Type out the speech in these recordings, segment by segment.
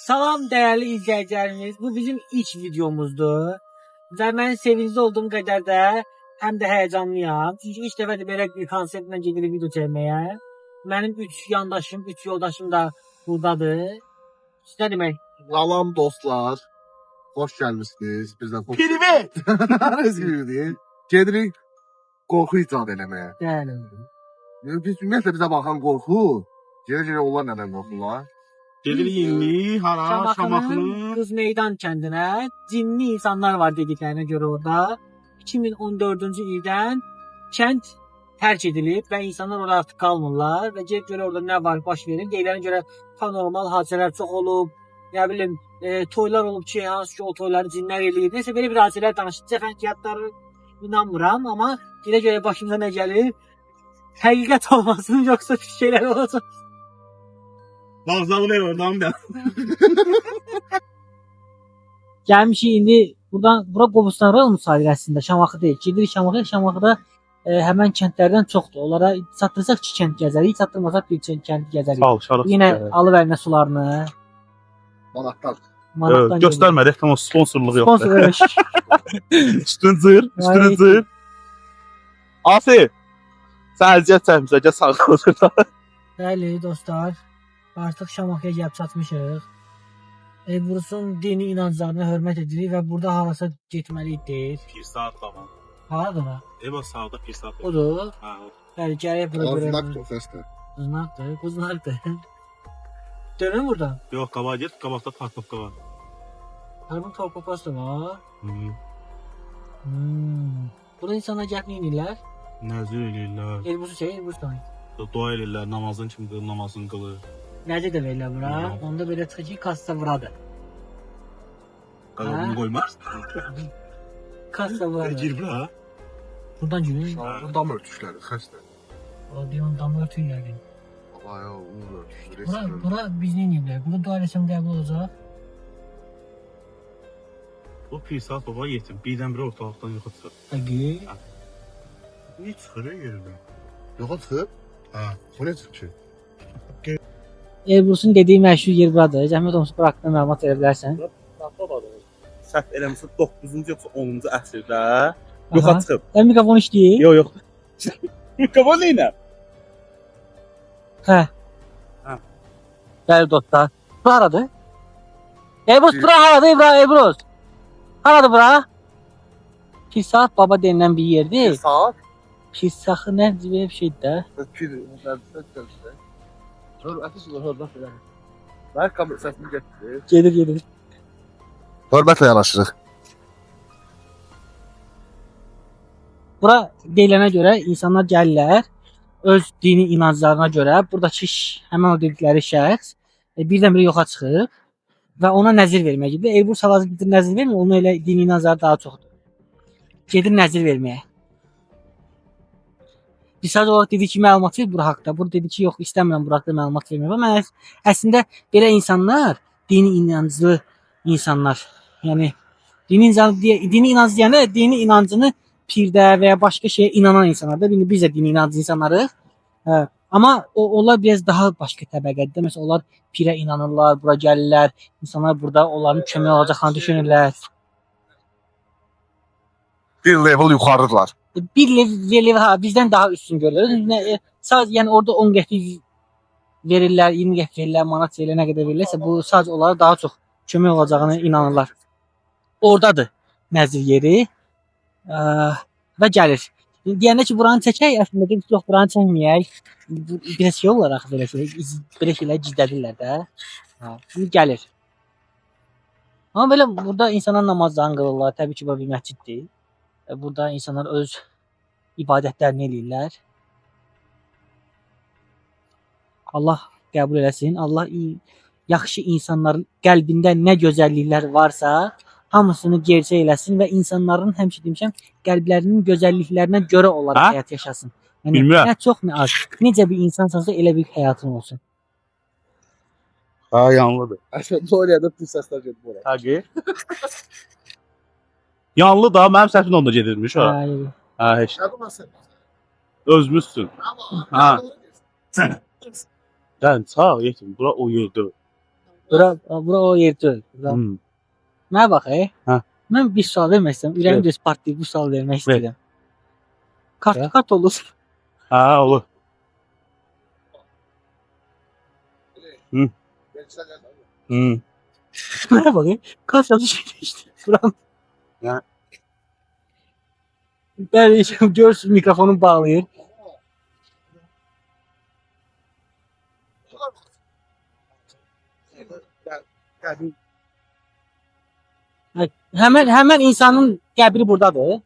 Salam değerli izleyicilerimiz. Bu bizim ilk videomuzdur. Və mən sevincli olduğum qədər də həm də həyecanlıyam. Çünki ilk dəfə də belə bir konseptlə gedirik video çəkməyə. Mənim 3 yandaşım, 3 yoldaşım da buradadır. Nə demək? Salam dostlar. Hoş gelmişsiniz. Bizden hoş. Privet! Rezil gedirik qorxu icat eləməyə. Yəni. Biz ümumiyyətlə bizə baxan qorxu, gələ onlar nədən qorxurlar? Gedirik indi hara Şamaxının Qız Meydan kəndinə cinli insanlar var dediklərinə görə orada 2014-cü ildən kənd tərk edilib və insanlar orada artıq qalmırlar və gedib görə orada nə var baş verir. Deyilənə görə paranormal hadisələr çox olub. Nə bilim, toylar olub ki, hansı ki o toyları cinlər eləyir. Nəsə belə bir hadisələr danışacaq. Həqiqətləri inanmıram, amma dilə görə başımıza nə gəlir? Həqiqət olmasın, yoxsa bir şeylər olacaq. Bağzalı ver oradan da. Gəlmişik indi bura Qobustan rayon müsadirəsində Şamaxı deyil. Gedirik Şamaxıya. Şamaxıda həmən kəndlərdən çoxdur. Onlara çatdırsaq 2 kənd gəzərik, çatdırmasaq bir kənd gəzərik. Sağ ol, şarap. Yenə alıb əlinə sularını. Manatdan. Göstərmə, reklam sponsorluğu yoxdur. Sponsor. Üstün cır. Asi, sən əziyyət çəkmişsən, gəl sağ ol. Bəli dostlar, artıq Şamaxıya gəlib çatmışıq. Elbrus'un dini inanclarına hörmət edirik və burada harasa getməliyik deyil. Bir saat qaban. Haradır o? Eva sağda bir saat. Odur. Ha, Bəli, gələk bura Ağzından görək. profesör. Quzunaqdır. Dönür buradan. yox, qabağa get, qabaqda parkovka var. Harbin torpaqası var. Hı. Burada insanlar gəlib neynirlər? Nəzir eləyirlər, Elbrus'u Elbrus'dan. dua eləyirlər, namazın kimi qılır, namazını qılır. Necə də verirlər bura? Onda belə çıxır ki, kassa buradır. Qadını qoymaz. Kassa buradır. Gir bura. Buradan girir. Dam örtüşləri, xəstə. O diyon damı örtüyürlər. Baba ya, uğur örtüşləri. Bura biz neynirlər? Burada dua eləsəm qəbul olacaq. Bu bir saat baba yetim. Birdən-birə ortalıqdan yoxa çıxır. Həqiqi. Niyə çıxır yerindən? Yoxa çıxıb? Ha. Bu nə çıxır ki? Elbrus'un dediyi məşhur yer buradır. Zəhmət olmasa bura haqqında məlumat verə bilərsən. Səhv eləmirsən 9-cu yoxsa 10-cu əsrdə yoxa Aha. çıxıb. Mikrofon işləyir. Yox. Mikrofon nə? Hə. Ha. Bəli dostlar. Bura haradır? Elbrus bura haradır Elbrus? Haradır bura? Pisat baba denilən bir yerdir. Saat? Pisakı nə bir şeydir də. Bir nəfəsə. Dur, ətiş orada falan. Mən kamera səsini gətirir. Gedir. Hörmətlə yanaşırıq. Bura deyilənə görə insanlar gəlirlər öz dini inanclarına görə. Buradakı həmin o dedikləri şəxs birdən-birə yoxa çıxıb və ona nəzir verməyə gedir. Elbrus hal-hazırda nəzir vermir, onun elə dini inancları daha çoxdur. Gedir nəzir verməyə. Biz sadəcə olaraq dedik ki, məlumat ver bura haqqda. Burada dedi ki, yox, istəmirəm bura haqqda məlumat verməyə. Və mən əslində belə insanlar, dini inanclı insanlar, yəni dini inancı deyəndə dini inancını pirdə və ya başqa şeyə inanan insanlar da. Biz də dini inanclı insanlarıq. Hə. Amma onlar biraz daha başqa təbəqədir. Məsələn, onlar pirə inanırlar, bura gəlirlər. İnsanlar burada onların kömək olacaqlarını düşünürlər. Bir level yuxarıdırlar. Bir level bizdən daha üstün görürlər. Sadəcə yəni orada 10 qəpik verirlər, 20 qəpik verirlər, manat verirlər, nə qədər verirlərsə bu sadəcə onlara daha çox kömək olacağına inanırlar. Ordadır nəzir yeri və gəlir. Deyəndə ki, buranı çəkək, əslində ki, yox, buranı çəkməyək. Bir şey olaraq belə şeylər gizlədirlər də. Şimdi gəlir. Amma belə burada insanlar namazlarını qılırlar. Təbii ki, bu bir məsciddir. Burada insanlar öz ibadətlərini eləyirlər. Allah qəbul eləsin. Allah yaxşı insanların qəlbində nə gözəlliklər varsa, hamısını gerçək eləsin və insanların həmişə demişəm, qəlblərinin gözəlliklərinə görə olaraq həyat yaşasın. Yəni, nə çox, nə az. Necə bir insansansa elə bir həyatın olsun. Ha, yanlıdır. Əslində oraya pis səslər gedir bura. Həqiqi. Yanlı da mənim səsim onda gedirmiş ha. Ha, heç. Özmüsün. Ha. Sən sağ yetim. Bura o yerdə. Bura o yer deyil. Bura. Hmm. Mənə bax, Hə. Mən bir sual vermək istəyirəm. Ürəyim Ver. düz partlayıb bu sual vermək Ver. istəyirəm. Hə? Kart olursa. Ha olur. Hmm. Hmm. Mənə bax, kart yazı şey işte. Buram. Ya. Bəli, görürsünüz mikrofonu bağlayır. Həmən insanın qəbri burdadır.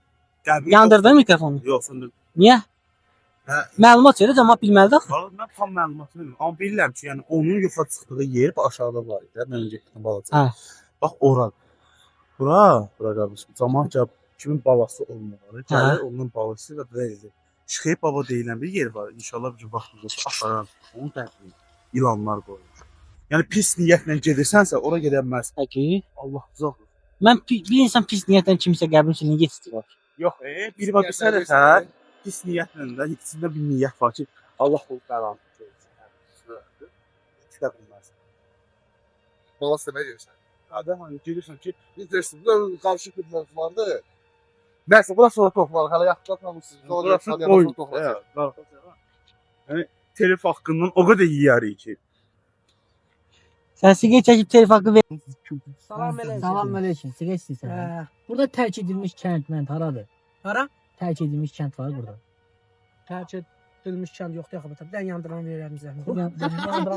Yandırdın mikrofonu. Yox, söndür. Niyə? Hə. Məlumat verir, cəmaət bilməlidir axı. Valla mən tam məlumat bilmirəm. Amma bilirəm ki, yəni onun yoxa çıxdığı yer aşağıda var idi. Mən getdim balaca. Hə. Bax ora. Bura qardaşım. Cəmaət ya kimin balası olmaları, gəlir onun balası və belə. Şıxıyıb baba deyilən bir yer var. İnşallah bir gün vaxtımızda aparan. Onu təqdim. İlanlar qoyur. Yəni pis niyyətlə gedirsənsə, ora gedə bilməz. Peki. Allah uzaq. Bir insan pis niyyətlə kimsə qəbrin içində getsin. Yox, biri bax sənə pis niyyətlə də içində bir niyyət var ki, Allah bu bəlanı versin. Çıxa bilməz. Balası deməyə gəlirsən. Adam hani gelirsən ki, Biz deyirsin, burada qarışıq bir mövzu vardı. Nəysə, bura sonra toxular. Hələ yaxşılatmamışsınız. burası qoy. Yəni telef haqqından o qədər yeyərik ki. Sən siqaret çəkib telef haqqı ver. Salam əleykum. Salam əleykum. Siqaret istəyirsən. Hə. Burada tərk edilmiş kənd haradır? Hara? Tərk edilmiş kənd var burada. Tərk edilmiş kənd yoxdur axı. Bir dən yandıran verərəm bizə.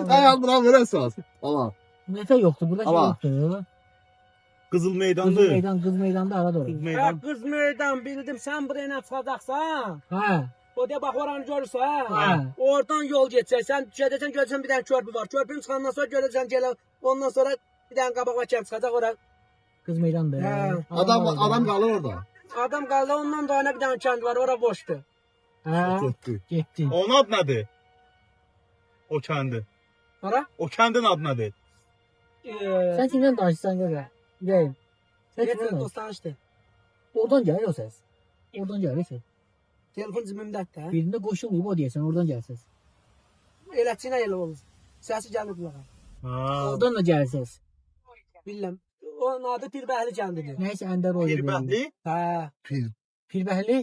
Dayandıran verəsiniz. Allah. Nəsə yoxdur, burada Ama- yoxdur. Qızıl Qız meydandır. meydanda arada olur. Qız Hə, meydan. qız meydan bildim. Sən buraya nə çıxacaqsan? Hə. O da bax oranı görürsən. Hə. Oradan yol geçsən, düşəcəksən görəcəksən bir dənə körpü var. Körpünün çıxandan sonra görəcəksən gələ. Ondan sonra bir dənə qabağa kənd çıxacaq ora. Qız meydandır. Hə. Adam qalır orada. Adam qaldı ondan da ona bir dənə kənd var. Ora boşdur. Hə. Getdi. Getdi. Onun adı nədir? O kəndi. Hara? O kəndin adı nədir? Sən kimdən danışırsan görə? Deyim. Sən kimdən Yeter danışırsan? dostanışdı. Oradan gəlir o səs. Oradan gəlir ki. Telefon cibimdədir. Birində qoşulmayıb o deyəsən, oradan gəlir səs. Eləçinə elə olur. Səsi gəlir qulağa. Ha. Oradan da gəlir səs. Bilmirəm. Onun adı Pirbəhli kəndidir. Nəysə Əndər oydu. Pirbəhli? Hə. Pirbəhli?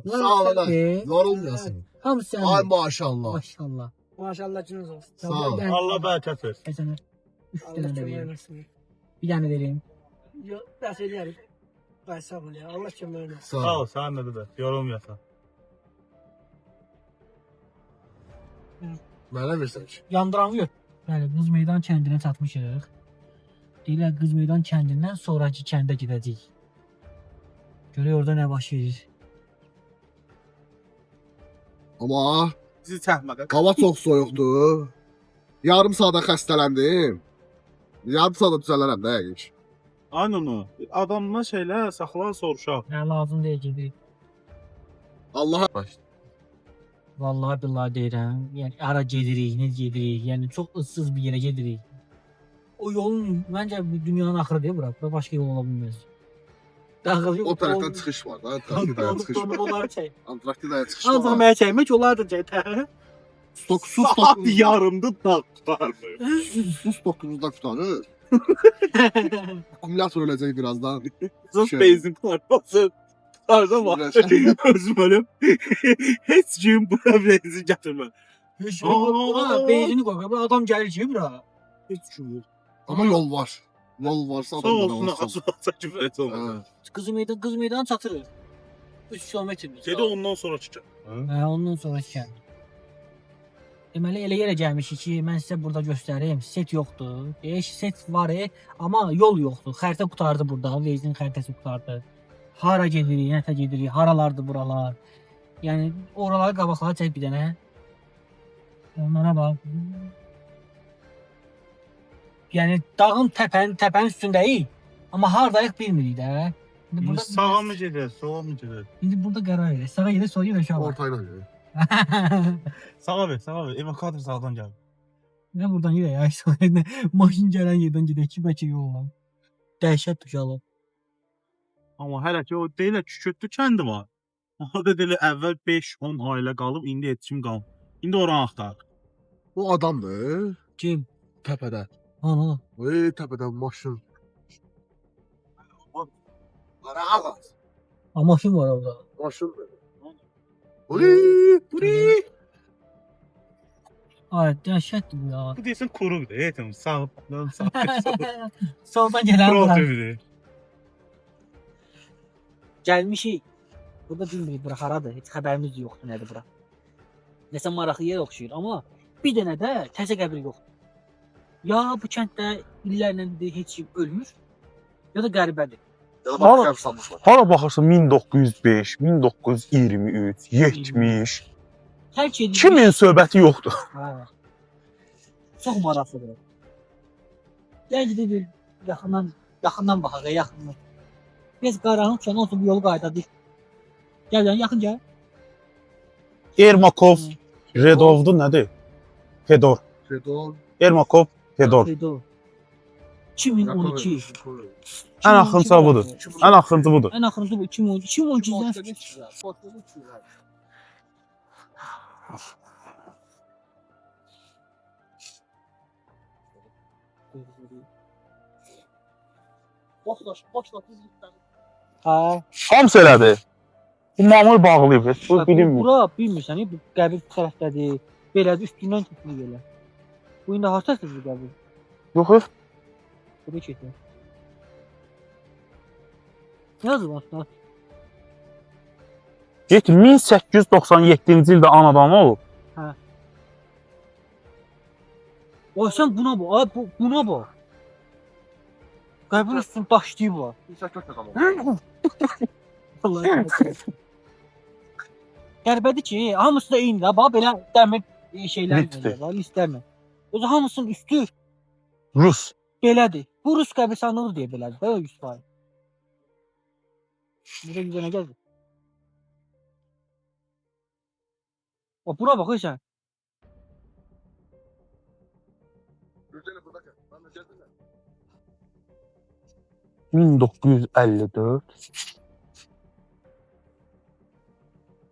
Sağ ol lan. Yorulmuyorsun. Hamısı sənin. Ay maşallah. Maşallah. Maşallah cünüz olsun. Sağ ol. Allah bərəkət versin. Ben sana 3 Allah tane de kömək vereyim. eləsin. Bir tane vereyim. Yox, bəs eləyərik. Bəs sağ ol ya. Allah kömək eləsin. Sağ Sağ ol. ol, sən də də. Yorulmayasan. Mənə versən ki. Yandıran yok. Bəli, Qız Meydan kəndinə çatmışıq. Deyirlər Qız Meydan kəndindən sonraki kəndə gedəcəyik. Görək orada nə baş verir. Amma Sizi çəkmədə. hava çox soyuqdur. Yarım saata xəstələndim. Yarım saata düzələrəm də yəqin. Aynen o. Adamla şeylər saxla soruşaq. Nə lazım deyə gedirik. Allah'a Vallahi billahi deyirəm. Yəni ara gedirik, nə gedirik? Yəni çox ıssız bir yerə gedirik. O yolun məncə bu dünyanın axırı deyil bura. Bura başqa yol ola bilməz. Dağıl yox. o tərəfdən çıxış var da. Antarktidaya çıxış var. Onları çək. Antarktidaya çıxış var. Azam mənə çəkmək olar da çək. Stok su Saat stokumuzda. yarımda dağ tutarmı? Su stokumuzda tutarır. Akkumulyator öləcək birazdan. Zıt Şey. benzin kartması. Tutarda var. Özüm ölüm. Heç kim buna benzin gətirmə. Heç Aa! benzini qoy. Bura adam gəlir ki bura. Heç kim yox. Amma yol var. Yol varsa Sağ adam olsun, da var. açılsa küfür et olmaz. Hə. Qız meydan çatırır. 3 kilometrdir. Gedi ondan sonra çıxacaq. Hə, ondan sonra kənd. Deməli elə yerə gəlmişik ki, mən sizə burada göstərim. Set yoxdur. Set var, amma yol yoxdur. Xəritə qutardı burada. Vezin xəritəsi qutardı. Hara gedirik, nətə gedirik, haralardır buralar. Yəni oraları qabaqlara çək bir dənə. Onlara bax. Yəni dağın təpənin üstündəyik. Amma hardayıq bilmirik də. İndi Sağa mı gedir, sola mı gedir? İndi burada qərar verir. Sağa gedir, sola gedir, aşağı bax. Ortayla gəlir. Sağa ver, sağa ver. Evakuator sağdan gəlir. Ne buradan yürü ya. Maşın gələn yerdən gedək ki, bəlkə yolla. Dəhşət uşaqlar. Amma hələ ki o deyirlər kükürdü kəndi var. Orada deyirlər əvvəl 5-10 ailə qalıb, indi heç kim qalmır. İndi oranı axtarır. O adamdır. Kim? Təpədə. Ana. Vay tepeden maşın. Ara ağaz. Amaşın var orada. Maşın. Vay. Ay dəhşətdir bu ya. Bu deyəsən kuruqdur. Etim sağ sağ. Soldan gələn Pro var. TV'dir. Gəlmişik. Burada bilmirik bura haradır. Heç xəbərimiz yoxdur nədir bura. Nəsə maraqlı yer oxşuyur, amma bir dənə də təzə qəbir yoxdur. Ya bu kənddə illərlə də heç kim ölmür, ya da qəribədir. Valla- Hara baxırsan 1905, 1923, 70. Tərk edilmiş. Kimin söhbəti yoxdur. Ha. Çox maraqlıdır. Gəl gedək yaxından baxaq, yaxından. Biz qaranlıqkən olsun bu yolu qaydadır. Gəl, yaxın gəl. Ermakov, Redovdu nədir? Fedor. Fedor. Ermakov, Fedor. Fedor. 2012. Ən axırıncı budur. Ən axırıncı budur. Ən axırıncı bu 2012. 2012-dən Ha. Hamısı elədir. Bu mamır bağlayıb, heç bu bilinmir. Bura bilmirsən, bu qəbir tərəfdədir. Belədir, üstündən tutulur belə. Bu indi hardadır bu qəbir? Yox, Buraya keçir. Ne yazıb aslında? get 1897-ci ildə anadan olub. Ay sen buna bak, ay buna bak. Qəbirin üstünün daşdığı var. Vallahi. Qəribədir ki, hamısı da eyni də. Bax belə dəmir şeylər Listdir. var, listlərlə. Özü hamısının üstü Rus. belədir. Bu Rus qəbirstanlığı deyə belədir də 100%. Burada güzel ne geldi? O bura bak sen. Gürcəli burada gəl. Mən də gəldim. 1954.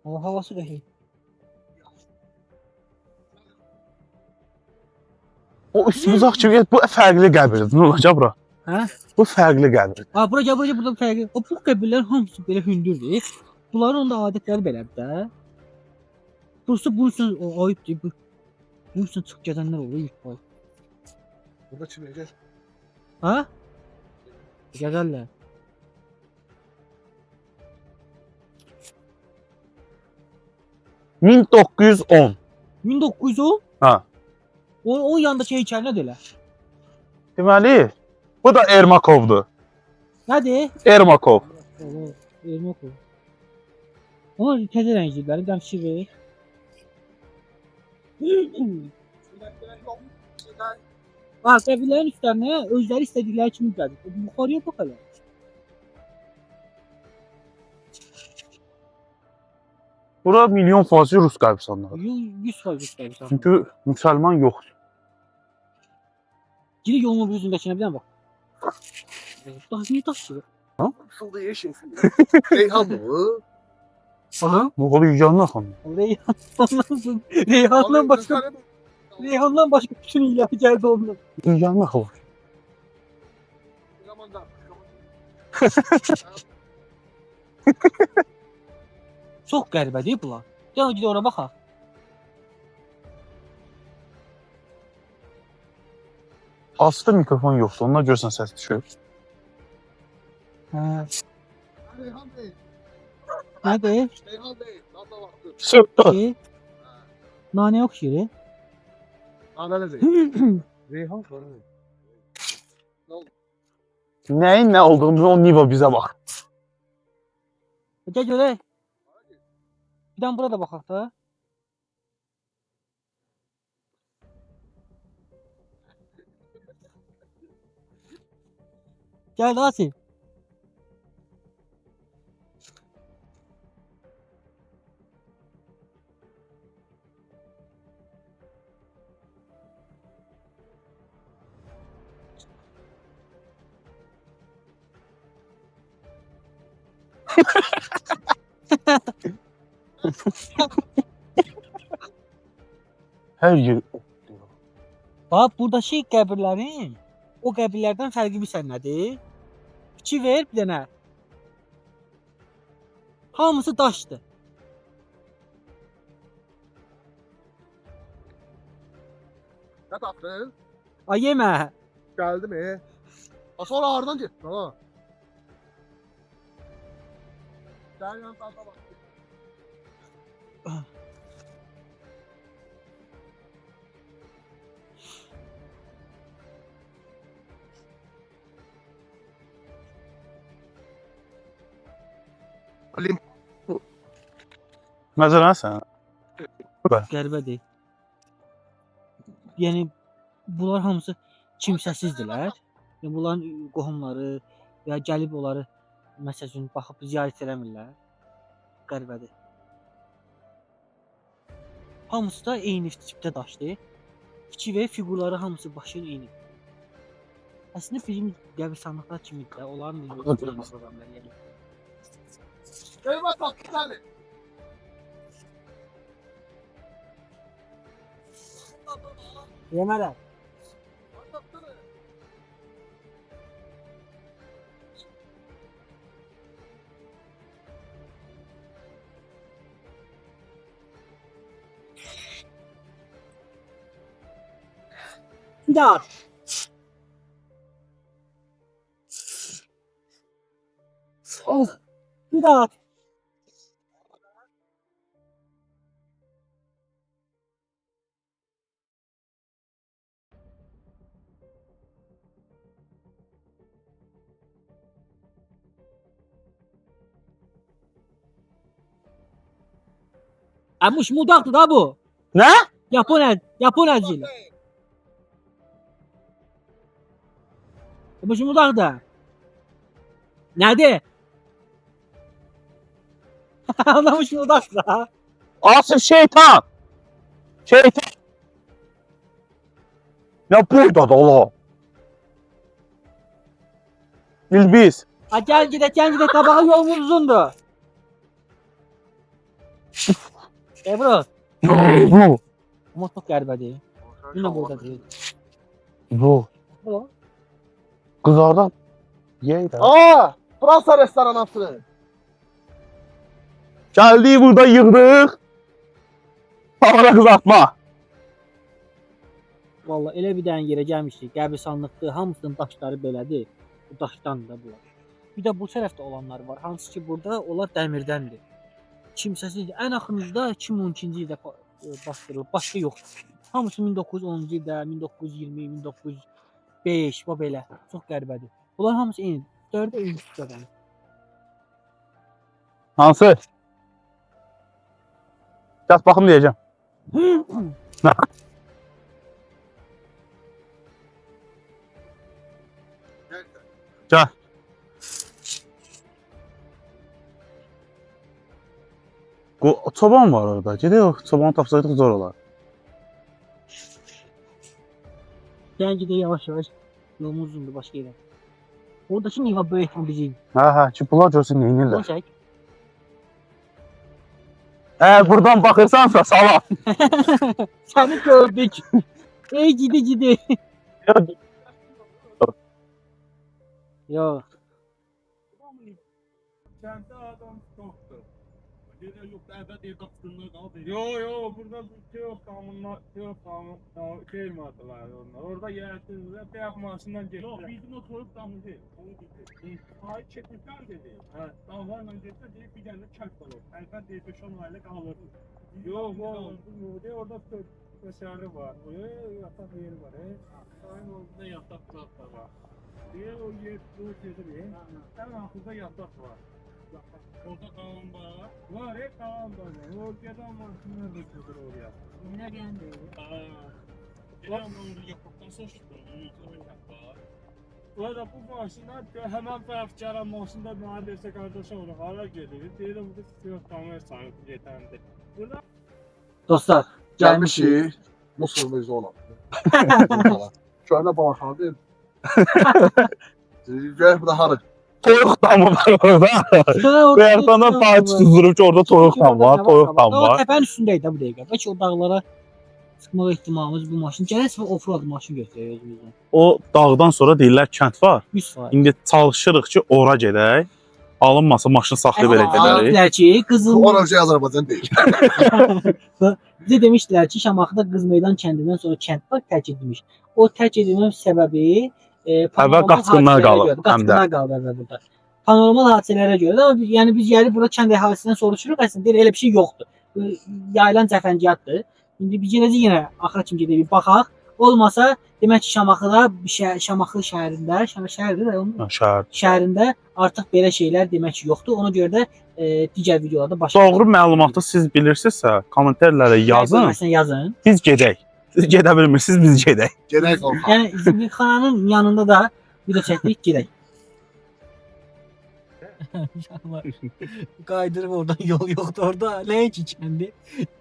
O havası da iyi. O üstümüzə kimi bu fərqli qəbirdir. Nə olacaq bura? Hə? Bu fərqli qəbir. Ha bura gel burada fərqi. O bu qəbirlər hamısı belə hündürdür. Bunların da adətləri belədir də. Burası bunun üçün o ayıbdır. Bunun üçün çıx gedənlər olur yuxarı. Burada kimi gəl. Ha? Gələrlər. Hı? 1910. 1910? Ha. O yandakı heykəl nədir elə? Deməli, bu da Ermakovdur. Nədir? Ermakov. Oo, elma oxu. Ama təzə rəngliləri bir dənə fikir ver. Ha, qəbirlərin üstlərinə özləri istədikləri kimi gəlir. Yuxarıya bax hələ. Bura milyon faiz Rus qəbirstanlığı. 100% qəbirstanı. Çünki müsəlman yoxdur. Giri yolun bir üzündəkine bir dənə bax. Daha niyə daşıyır? Fıldı yeşil. Reyhan mı? Aha. Bu oğlu yücanlı xanım. Reyhandan başqa bütün illər gəldi ondan. Yücanlı xanım. Çox qəribə deyil bunlar. Gəl gidə ora baxaq. Aslı mikrofon yoxdur. Ondan görsən səs düşür. Hə. Reyhan Bey. Nədir? Reyhan Bey. Nanda vaxtı. Söhbət. Ki? Nanəyə oxşayır. Nanda nə deyir? Reyhan falan. Nəyin nə olduğunu o Niva bizə bax. Gəl görək. Bir dənə bura da baxaq da. Gəl də Asil. Hər yer otluyor. Bax, buradakı qəbirlərin o qəbirlərdən fərqi bilsən nədir? Fikir ver bir dənə. Hamısı daşdır. Ne tapdın? Ay yemə. Geldi mi? Ha sonra ağrıdan getdin ha. Gel yan tarafa bak. Alim. Mesela sen. Qəribədir. Yəni bunlar hamısı kimsəsizdirlər. Yəni bunların qohumları və gəlib onları məsəl üçün baxıb ziyarət eləmirlər. Qəribədir. Hamısı da eyni tipdə daşdır. Fikir ver, fiqurları hamısı başın eyni. Əslində bizim qəbirstanlıqlar kimidir də, onların da proqramları yəni. Eyvah bak bir tane. Yemələr. Bir daha at. Of. Bir daha at. Amuş mudaktı da bu. Ne? Yapon elciyle. Amuş mudaktı. Nerede? Anlamış mudaktı da. Asıl şeytan. Şeytan. Ya burada da ola. İlbiz. Ha gel gidek kabağı yolumuz uzundu. Ebru. Bu. Ama çok garibe değil. Yine burada değil. Bu. Bu. Kızardan. Yey de. Aa! Fransa restoranı. Geldiği burada yığdıq. Havada kızartma. Vallahi elə bir dənə yerə gəlmişdik. Qəbirstanlıqdır. Hamısının daşları belədir. Bu daşdan da bunlar. Bir də bu tərəfdə olanlar var. Hansı ki burada onlar dəmirdəndir. Kimsəsizdir. Ən axırıncıda 2012-ci ildə bastırılıb. Başqa yoxdur. Hamısı 1910-cu ildə, 1920, 1905 və belə. Çox qəribədir. Bunlar hamısı eyni. Dördə eyni tipdədir. Hansı? Yaz baxım diyeceğim. Gel. O çoban var orada. Gedək o çobanı tapsaydıq zor olar. Gel gidelim yavaş yavaş. Yolumuz uzundur başka yere. Oradaki niva böyük mi bizim? Hə, ki bunlar görsün neynirlər. Boş çek. Eğer buradan bakırsansa salam. Seni gördük. Ey gidi. Yok. Kəndə adam çoxdur. Dedə yox, əvvəl ev qapısında qaldı. Yo, burada Teof tamamı keymadılar onlar. Orada yersinizdə beyaz maşından getdilər. Yox, bizim o toyuq damı deyil. Onu deyil. Ay çəkmişlər dedi. Hə, dağlarla getsə deyib bir dənə kəlk olur. Əlbət deyib 5-10 aylı qalırdı. Yox, orada məsələ var. Yataq yeri var. Ayın orada yataq var. O yer bu sözü ən axırda yataq var. Orada qalan var. Var, qalan var. O gedən maşınlar da gedir oraya. Ne geldi? Gedən onu yapıqdan sonra orada bu maşınlar həmən tərəfkara maşında mənə desə qardaşı olur. Hara gedir? Deyirəm bu siyah kamera sahibi yetəndi. Burada Dostlar Gelmişik. Musulmuyuz olan. Şöyle bağırsandı. Gel burada harı. Toyuq damı var orada. Beyazdan parça tutulub ki orada toyuq dam var, toyuq dam O var. tepenin üstündeydi bu dəqiqə. Bəlkə o dağlara Çıxmaq ehtimalımız bu maşın. Gələcək offroad maşın götürək özümüzdən. O dağdan sonra deyirlər kənd var. 100%. İndi çalışırıq ki, ora gedək. Alınmasa maşını saxlayıb elə gedərik. Dedilər ki, qızıl Ora şey Azərbaycan deyil. bizə demişdilər ki, Şamaxıda Qızmeydan kəndindən sonra kənd var tərk edilmiş. O tərk edilmə səbəbi Əvvəl qaçqınlar qalıb, həm də. Qaçqınlar qalıb əvvəl burada. Panormal hadisələrə görə də yəni biz gəlib burada kənd əhalisindən soruşuruq, əslində deyir elə bir şey yoxdur. Yayılan cəfəngiyatdır. İndi bir gedəcək yenə axıra kimi gedək baxaq. Olmasa demək ki, Şamaxıda Şamaxı şəhərində, şəhərdir rayonun şəhərində artıq belə şeylər demək ki, yoxdur. Ona görə də digər videolarda başqa Doğru məlumatı siz bilirsinizsə, kommentarlara yazın. yazın. Biz gedək. Siz gedə bilmirsiniz, biz gedək. Gedək qorxaq. Yəni Zibixananın yanında da video çəkdik, gedək. Qaydırıb oradan yol yoxdur orada. Nəinki kəndi.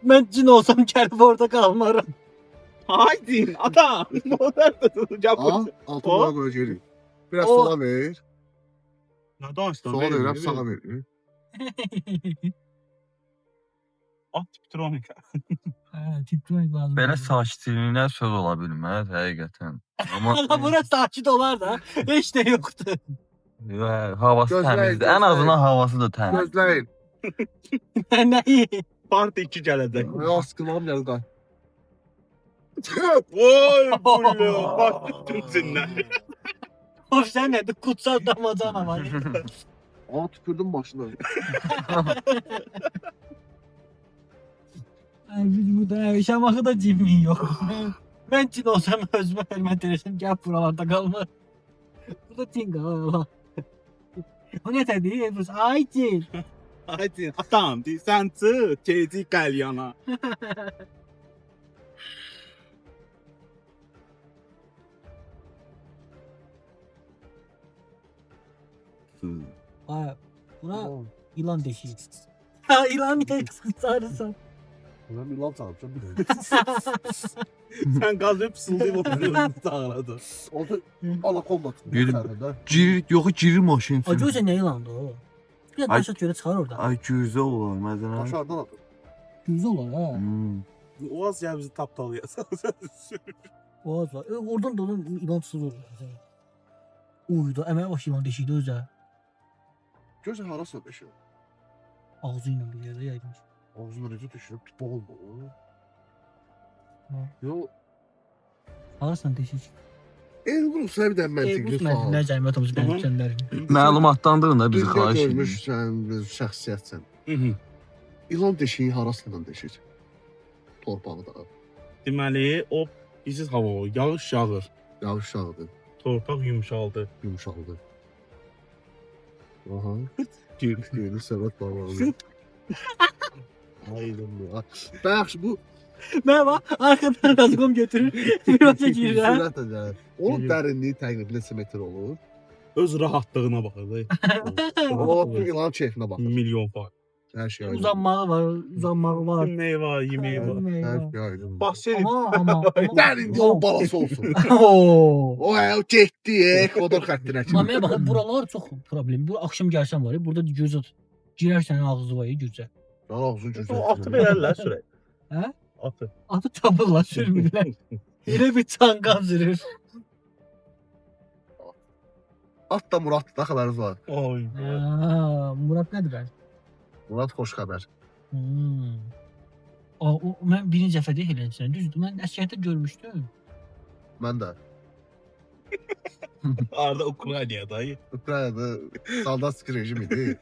Mən cin olsam gəlib orada qalmaram. Haydi adam. Ha, altına qoyacağıq. Biraz sola ver. Nə danışdın? Sola verirəm, sağa ver. Optronika. Hə, tiptronik lazım. Belə sakitliyinə söz ola bilməz həqiqətən. Amma bura sakit olar da, heç nə yoxdur. Havası Gözləyin, təmizdir. Ən azından havası da təmiz. Gözləyin. Nəyi? Part 2 gələcək. Ya sıkılam gəl qay. Oy, bullu. Bax tümsünlər. O sən nədir? Kutsal damacana var. Aa tükürdüm başına. Biz burada Şamaxıda cimmin yox. Mən cin olsam özümə hörmət edərsəm, gəl buralarda qalma. Burada cin qal. O nə dedi? Ay cin. Haydi atam, sən çıx, gedəcək qəlyana. Ay, bura ilan deşiyi. Ha, ilan niyə qısqırsan? Ben bir lan çarpacağım. Sən qazıb pısıldayıb oturuyorsun sağladı. Orada anakonda Yürü. tutmuyor. Yox, girir maşın Ay, görsən nə ilandı o? Bir Ay. daşa görə çıxar orada. Ay gürzə olur məsələn. Aşağıdan atın. Güzel olur ha. O az ya bizi taptalayasın. Boğaz var. Oradan da ilan tutulur. Uydu, əməyə baş ilan deşikdə özə. Gözün harası beşiyor. Ağzı ilə bir yerdə yayılmış. Ağzını necə düşürüb tip oldu. Ha. Yo, Harasın deşik? Elbrus bir də məntiqli sual. Nə cəmiyyət olmuş mənim kəndlərim. Məlumatlandırın da bizi Dünya xahiş edirəm. görmüşsən, bir şəxsiyyətsən. İlan deşiyi harasından deşir? Torpağı da. Deməli, o isiz hava olur. Yağış yağır. Yağış yağdı, Torpaq yumşaldı. yumuşaldı. Aha. Geri səbət bağlandı. Aydın bu. Bəxş bu Mən bax, arxadan razıqom götürür, bir başa girirəm. sürətlə gəlir. Onun dərinliyi təqribən neçə metr olur? Öz rahatlığına baxır da. O ilan keyfinə baxır. Milyon faiz. Hər şey aydın. Uzanmağı var, uzanmağı var. Yemeği var, yemeği var. Hər şey aydın. Bahsedin. Amma. Dərində o balası olsun. Oo. O getdi, Ekvador xəttinə kimi. Mamaya baxın, buralar çox problem. Bu axşam gəlsən var ya, burada gözə girərsən ağzı var ya, gözə. Ağzın gücü. O atı verərlər sürək. Hə? Atı. Atı tapırlar, sürmürlər. Elə bir çanqan sürür. At da Murad'da xəbəriniz var. Oy. Murad nədir bəs? Murad xoş xəbər. Mən birinci dəfə deyil eləsən, düzdür? Mən əsgərdə görmüşdüm. Mən də. Arda Ukrayna dayı. Ukraynada saldat rejim idi.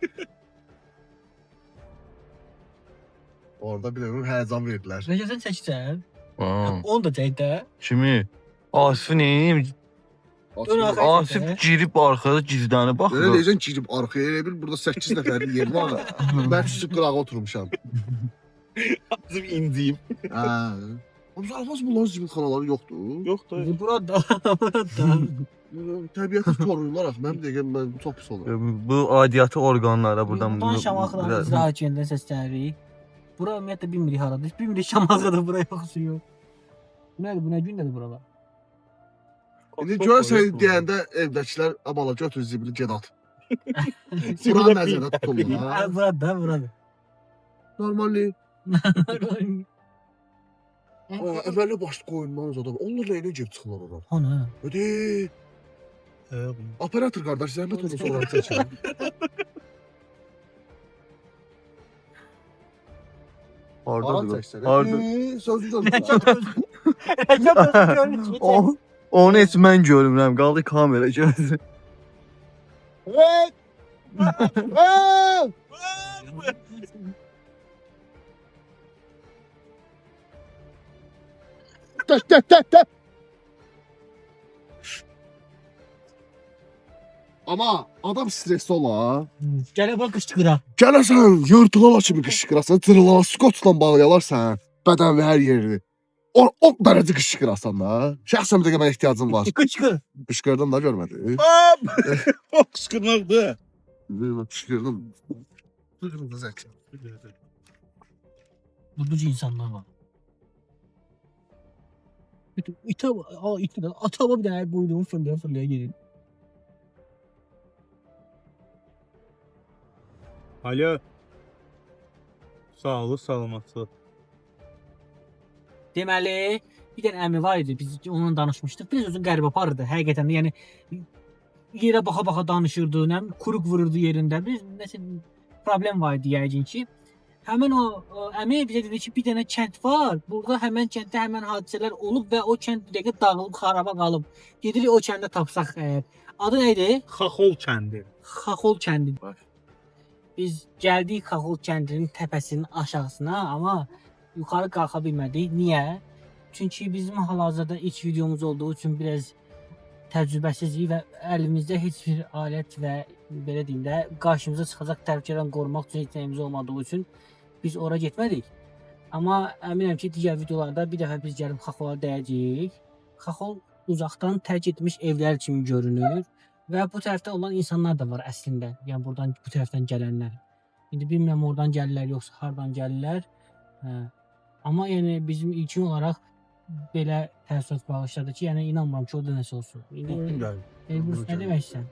Orada bir də həyəcan verdilər. Rəcəsən çəksən? Aa, Onu da çək də. kimi? Asifin neyim? Dön arxaya Asif çək də. girib arxada gizlənib Elə baxır. deyəcəksən girib arxaya elə bil burada 8 nəfərin yeri var. Mən küçük qırağa oturmuşam. Bizim indiyim. Hə. Amma almaz bunların zibilxanaları yoxdur. Yok da. Burada, burada. Təbiəti koruyurlar axı. Mənim dəqiqən mən çox pis olur. Bu aidiyyatı orqanlara buradan Buradan Şamaxıdan icra hakimiyyətindən səslənirik. Bura ümumiyyətlə bilmirik haradır. Bilmirik Şamaxıda bura yoxsa yox. Nədir bu, nə gündədir buralar? İndi görsən deyəndə evdəkilər abala götür zibili get at. Bura nəzərdə tutulur. Ha, burada, burada. Normalli. Əvvəllə başlı qoyundan adam. Onlar nə edəcək çıxırlar oradan? Ana. Öde. Operator qardaş zəhmət olmasa onları çəkin. Hardadır? Harda? Sözü Onu heç mən görmürəm. Qaldı kamera görsün. Tək. Amma adam stresli ola. Gələ bax qışqıra. Gələsən, yırtılala kimi qışqırasan, tırılala, skotla bağlayalarsan, bədən və hər yerini. O dərəcə qışqırasan da. Şəxsən bir dəqiqə mənə ehtiyacım var. Qışqır. Qışqırdım da görmədi. O qışqırmaqdır. Qışqırdım. Qışqırdım da zəki. Buducu insanlar var. İtə ataba bir dənə buyruğunu fırlaya gedir. Alo. Sağlıq, salamatçılıq. Deməli, bir dənə əmi var idi. Biz onunla danışmışdıq. Biraz özün qəribə aparırdı. Həqiqətən də yəni yerə baxa-baxa danışırdı, nə bilim, kuruq vururdu yerində. Bir nəsə problem var idi yəqin ki. Həmin o əmi bizə dedi ki, bir dənə kənd var. Burada həmin kənddə həmin hadisələr olub və o kənd bir dəqiqə dağılıb, xaraba qalıb. Gedirik o kəndə tapsaq əgər. Adı nə idi? Xaxol kəndi. Xaxol kəndi var. Biz gəldik Xaxol kəndinin təpəsinin aşağısına, amma yuxarı qalxa bilmədik. Niyə? Çünki bizim hal-hazırda ilk videomuz olduğu üçün biraz təcrübəsizik və əlimizdə heç bir alət və belə deyim də qarşımıza çıxacaq təhlükədən qorumaq üçün heç nəyimiz olmadığı üçün biz ora getmədik. Amma əminəm ki, digər videolarda bir dəfə biz gəlib Xaxola dəyəcəyik. Xaxol uzaqdan tərk etmiş evlər kimi görünür. Və bu tərəfdə olan insanlar da var əslində. Yəni buradan bu tərəfdən gələnlər. İndi bilmirəm oradan gəlirlər yoxsa hardan gəlirlər. Amma yəni bizim ilkin olaraq belə təəssürat bağışladı ki, yəni inanmıram ki, orada nəsə olsun. İndi Elbrus nə demək istəyirsən?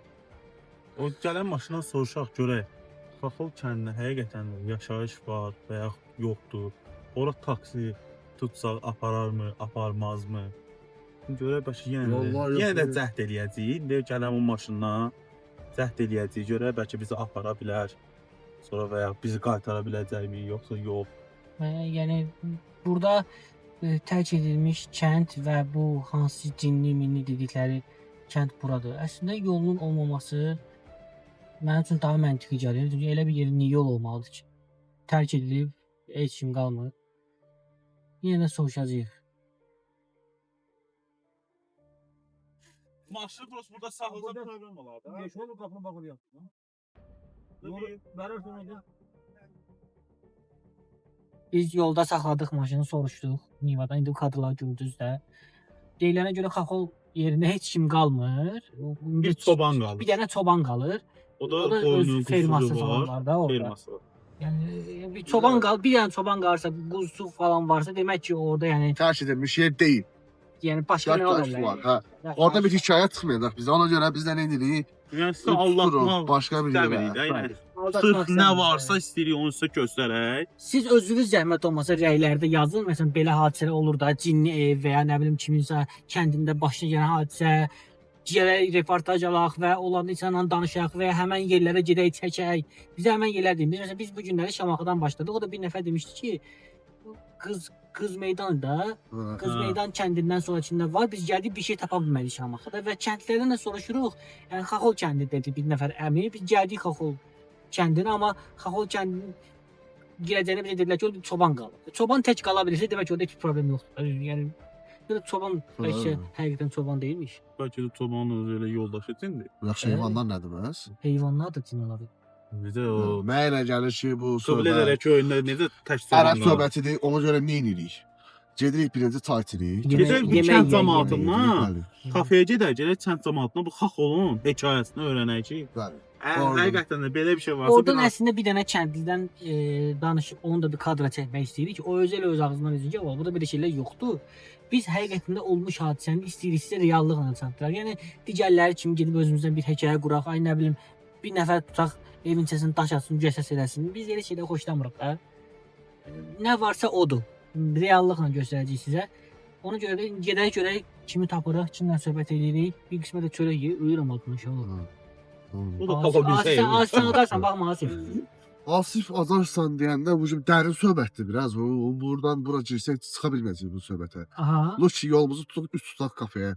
O gələn maşından soruşaq görək. Xaxol kəndində həqiqətən yaşayış var və ya yoxdur. Ora taksi tutsaq apararmı, aparmazmı? Görək bəlkə yenə də cəhd eləyəcəyik. İndi gələn o maşından cəhd eləyəcəyik. Görək bəlkə bizi apara bilər. Sonra və ya bizi qaytara biləcəkmi, yoxsa yox. Yəni burada tərk edilmiş kənd və bu hansı cinli minni dedikləri kənd buradır. Əslində yolun olmaması mənim üçün daha məntiqi gəlir. Çünki elə bir yerin yol olmalıdır ki, tərk edilib, heç kim qalmır. Yenə də soruşacağıq. Maşını prosta burada saxlasan problem olar da. Yolu qapını bağlı yaptın. Biz yolda saxladıq maşını, soruşduq. Nivadan indi kadrlar gördünüz də. Deyilənə görə Xaxol yerində heç kim qalmır. Bir çoban qalır. Bir dənə çoban qalır. O da öz qoyunun ferması quzusu falan var da orada. Ferması var. Yəni bir çoban qal, bir dənə çoban qalırsa, quzusu falan varsa, demək ki, orada yəni Tərk edilmiş yer deyil. yəni başqa nə ola var. bilər? Hə. Orada bir hekayə çıxmayacaq bizə. Ona görə biz də nə edirik? Yəni sizə Allah'ın başqa bir yerə. yəni. Aldatmaq Sırf nə varsa istəyirik onu sizə göstərək. Siz özünüz zəhmət olmasa rəylərdə yazın. Məsələn, belə hadisələr olur da, cinli ev və ya nə bilim kiminsə kəndində başına gələn hadisə, gələk reportaj alaq və olan insanla danışaq və ya həmin yerlərə gedək, çəkək. Bizə həmin yerlər deyin. Məsələn, biz bu günləri Şamaxıdan başladıq. O da bir nəfər demişdi ki, Qız meydanında, Qız meydan kəndindən sonrakında var. Biz gəldik bir şey tapa bilmədik Şamaxıda və kəndlərdən də soruşuruq. Yəni Xaxol kəndi dedi bir nəfər əmi. Biz gəldik Xaxol kəndinə, amma Xaxol kəndinin girəcəyinə bizə dedilər ki, orada çoban qalır. Çoban tək qala bilirsə, demək ki, orada heç bir problem yoxdur. Yəni çoban bəlkə həqiqətən çoban deyilmiş. Bəlkə də çobanın özü elə yoldaşı cindir. Yaxşı heyvanlar nədir bəs? Heyvanlar da cin ola bilər. Bizə o Mənə elə gəlir ki, bu Qıblə edərək köyündə necə tək çoban ərəb qalır. söhbətidir. Ona görə nə edirik? Gedirik birinci çay içirik. Gedək bu Yemək kənd yeyək, cəmaatından kafeyə gedək, gələk kənd cəmaatından bu Xaxolun hekayəsini öyrənək ki, Bəli. həqiqətən də belə bir şey varsa Oradan əslində bir dənə kəndlidən danışıb onu da bir kadra çəkmək istəyirik ki, o özəl öz ağzından desin ki, burada belə şeylər yoxdur. Biz həqiqətən də olmuş hadisəni istəyirik sizə reallıqla çatdıraq. Yəni digərləri kimi gedib özümüzdən bir hekayə quraq, ay nə bilim bir nəfər tutaq, evin içərisini daş atsın, cəsəs eləsin. Biz elə şeylər xoşlamırıq da. Nə varsa odur. reallıqla göstərəcəyik sizə. Ona görə də gedək kimi tapırıq, kimlə söhbət edirik. Bir qismə də çörək yeyir, uyuram altına inşallah. Bu da tapa bilsək. Aslan adarsan, baxma Asif. Asif azarsan deyəndə bu kimi dərin söhbətdir biraz. Buradan bura girsək çıxa bilməyəcəyik bu söhbətə. Aha, Loçi yolumuzu tutub üst tutaq kafeyə.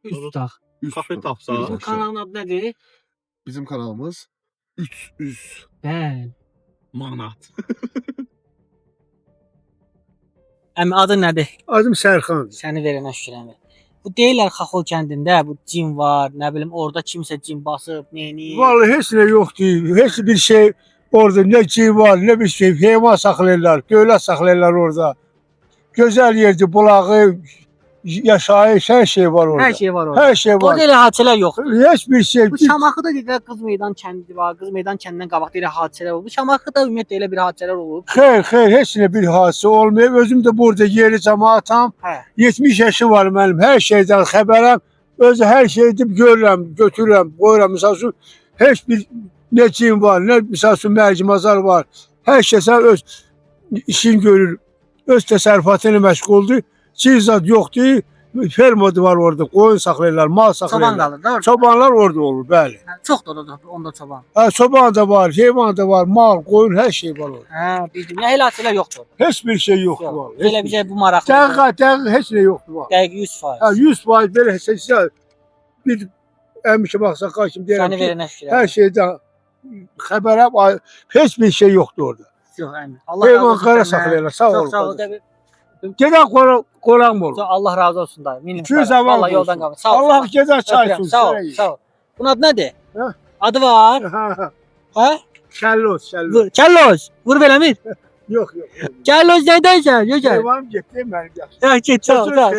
üst tutaq. Üst Kafe tutaq. tapsaq. Bu kanalın adı nədir? Bizim kanalımız 300 Bəli. Manat. Əmi adı nədir? Adım Sərxan. Səni verənə şükür əmi. Bu deyirlər Xaxol kəndində bu cin var, nə bilim orada kimsə cin basıb, neyini. Vallahi heç nə yoxdur. Heç bir şey orada nə cin var, nə bir şey. Heyvan saxlayırlar, dövlət saxlayırlar orada. Gözəl yerdir, bulağı, yaşayış, hər şey var orada. Hər şey var orada. Hər şey var. Orada elə hadisələr yoxdur. Heç bir şey. Bu Şamaxıda deyirlər Qız Meydan kəndi var. Qız Meydan kəndindən qabaq deyirlər hadisələr olub. Bu Şamaxıda ümumiyyətlə elə bir hadisələr olub. Xeyr, heç nə bir hadisə olmayıb. Özüm də burada yerli cəmaətam. Hə. 70 yaşım var mənim. Hər şeydən xəbərəm. Özü hər şey edib görürəm, götürürəm, qoyuram. Məsəl üçün heç bir nə cin var, nə məsəl üçün mərcimazar var. Hər kəsə öz işin görür. Öz təsərrüfatı ilə məşğuldur. Cin zad yoxdur. Fermadı var orada. Qoyun saxlayırlar, mal Çoban saxlayırlar. qalır da orada. Çobanlar orada olur, bəli. Çoxdur orada onda çoban. Ha, çoban da var, heyvan da var, mal, qoyun, hər şey var orada. Hə, bildim. Nə elə hadisələr yoxdur. Heç bir şey yoxdur. Yox. vallahi. Elə Heç bizə bu maraqlı. Dəqiq heç nə yoxdur. vallahi. Dəqiq 100%. Ha, 100% belə həssasiyyət bir əmi ki baxsa qarşım deyirəm Səni ki, verənə şükür. hər şeydən xəbərəm, heç bir şey yoxdur orada. Yox, əmin. Allah razı Heyvan olsun. qara səndən. saxlayırlar, sağ Çox ol. sağ ol. Dəbi- Gedən qorağım olur. Allah razı olsun da. Minnətdarım. 200 avam Vallahi yoldan olsun. qalma. Sağ ol. Allah gedən çay Öpürəm. olsun. Sağ ol. Sağ ol. Bunun adı nədir? Hə? Adı var. Ha, Hə? şəllos. Vur. Kelloz. Vur beləmir. Yox. Kelloz nədənsən? Yox. Heyvanım getdi mənim yaxşı. Ya get sağ ol. Sağ ol.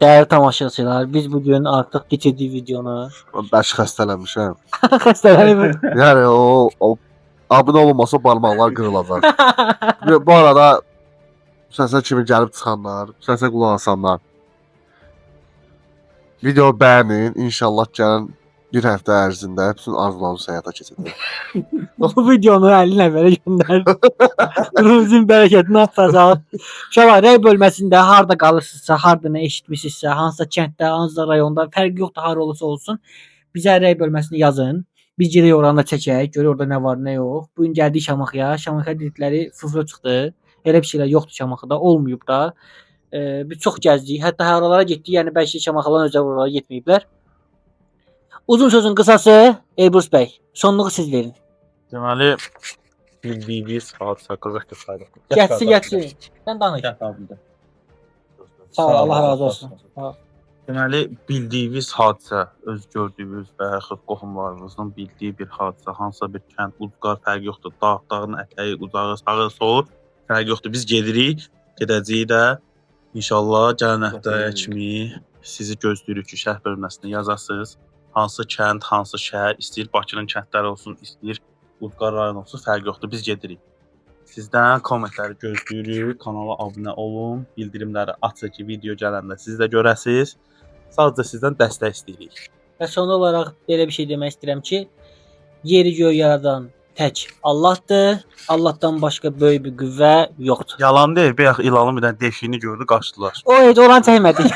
Değerli tamaşaçılar, biz bugün artık bitirdik videonu. Bəş xəstələnmişəm. Xəstələnib. Yəni o abunə olunmasa barmaqlar qırılacaq. Və bu arada səsə kimi gəlib çıxanlar, səsə qulaq asanlar. Video bəyənin, inşallah gələn bir həftə ərzində bütün arzularınızı həyata keçirəcək. Bu videonu 50 nəfərə göndər. Ruhunuzun bərəkətini atacaq. Şaba rəy bölməsində harda qalırsınızsa, harda nə eşitmisinizsə, hansısa kənddə, hansısa rayonda, fərqi yoxdur, har olursa olsun. Bizə rəy bölməsini yazın. Biz gedək oranda çəkək, görək orada nə var, nə yox. Bu gün gəldik Şamaxıya. Şamaxıya dedikləri fıfırı çıxdı. Elə bir şeylər yoxdur Şamaxıda, olmayıb da. Biz çox gəzdik. Hətta haralara getdik. Yəni bəlkə Şamaxıdan özə oralara getməyiblər. Uzun sözün qısası Elbrus bəy, sonluğu siz verin. Deməli bildiyiniz hadisə qızıq qısaydı. Getsin. Sən danış. Sağ ol, Allah razı olsun. Deməli bildiyiniz hadisə, öz gördüyünüz və yaxud qohumlarınızın bildiyi bir hadisə, hansısa bir kənd, uzqar fərqi yoxdur. Dağın ətəyi, uzağı, sağı, solu fərqi yoxdur. Biz gedirik, gedəcəyik də inşallah gələn həftəyə kimi sizi gözləyirik ki, şərh bölməsində yazasınız. Hansı kənd, hansı şəhər, istəyir Bakının kəndləri olsun, istəyir Uzqar rayon olsun, fərqi yoxdur. Biz gedirik. Sizdən kommentləri gözləyirik, kanala abunə olun, bildirimləri açın ki, video gələndə siz də görəsiniz. Sadəcə sizdən dəstək istəyirik. Və son olaraq belə bir şey demək istəyirəm ki, yeri göy yaradan tək Allahdır. Allahdan başqa böyük bir qüvvə yoxdur. Yalan deyil, bayaq ilanın bir dənə deşiyini gördü, qaçdılar. O heç oran çəkmədik.